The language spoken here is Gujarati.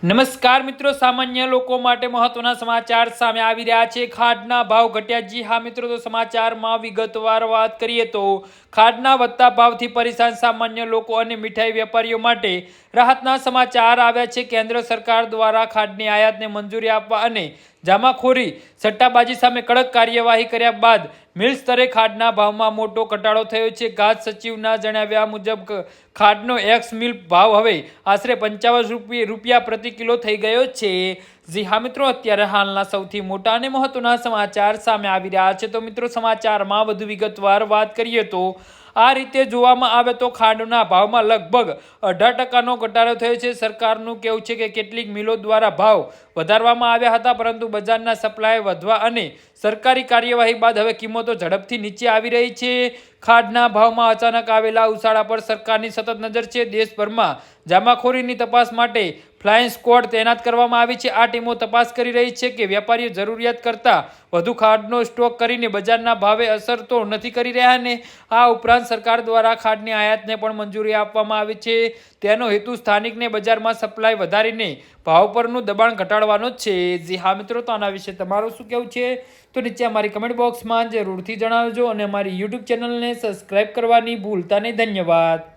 નમસ્કાર મિત્રો, સામાન્ય લોકો માટે મહત્વના સમાચાર સામે આવી રહ્યા છે। ખાંડના ભાવ ઘટ્યા। જી હા મિત્રો, તો સમાચારમાં વિગતવાર વાત કરીએ તો ખાંડના વધતા ભાવથી પરેશાન સામાન્ય લોકો અને મીઠાઈ વેપારીઓ માટે રાહતના સમાચાર આવ્યા છે। કેન્દ્ર સરકાર દ્વારા ખાંડની આયાતને મંજૂરી આપવા અને જામાખોરી સટ્ટાબાજી સામે કડક કાર્યવાહી કર્યા બાદ મિલ સ્તરે ખાંડના ભાવમાં મોટો ઘટાડો થયો છે। ખાદ્ય સચિવના જણાવ્યા મુજબ ખાંડનો એક્સ મિલ ભાવ હવે આશરે 55 રૂપિયા પ્રતિ કિલો થઈ ગયો છે। જી હા મિત્રો, અત્યારે હાલના સૌથી મોટા અને મહત્વના સમાચાર સામે આવી રહ્યા છે। તો મિત્રો, સમાચારમાં વધુ વિગતવાર વાત કરીએ તો આ રીતે જોવામાં આવે તો ખાંડના ભાવમાં લગભગ 18% ઘટાડો થયો છે। સરકારનું કહેવું છે કે કેટલીક મિલો દ્વારા ભાવ વધારવામાં આવ્યા હતા, પરંતુ બજારના સપ્લાય વધવા અને સરકારી કાર્યવાહી બાદ હવે કિંમતો ઝડપથી નીચે આવી રહી છે। ખાંડના ભાવમાં અચાનક આવેલા ઉછાળા પર સરકારની સતત નજર છે। દેશભરમાં જામાખોરીની તપાસ માટે ફ્લાઇંગ સ્ક્વોડ તૈનાત કરવામાં આવી છે। આ ટીમો તપાસ કરી રહી છે કે વેપારીઓ જરૂરિયાત કરતાં વધુ ખાંડનો સ્ટોક કરીને બજારના ભાવે અસર તો નથી કરી રહ્યા ને। આ ઉપરાંત સરકાર દ્વારા ખાંડની આયાતને પણ મંજૂરી આપવામાં આવી છે। તેનો હેતુ સ્થાનિકને બજારમાં સપ્લાય વધારીને ભાવ પરનું દબાણ ઘટાડવાનો છે। જી હા મિત્રો, તો આના વિશે તમારું શું કહેવું છે તો નીચે અમારી કમેન્ટ બોક્સમાં જરૂરથી જણાવજો અને અમારી યુટ્યુબ ચેનલને સબસ્ક્રાઇબ કરવાની ભૂલતા નહીં। ધન્યવાદ।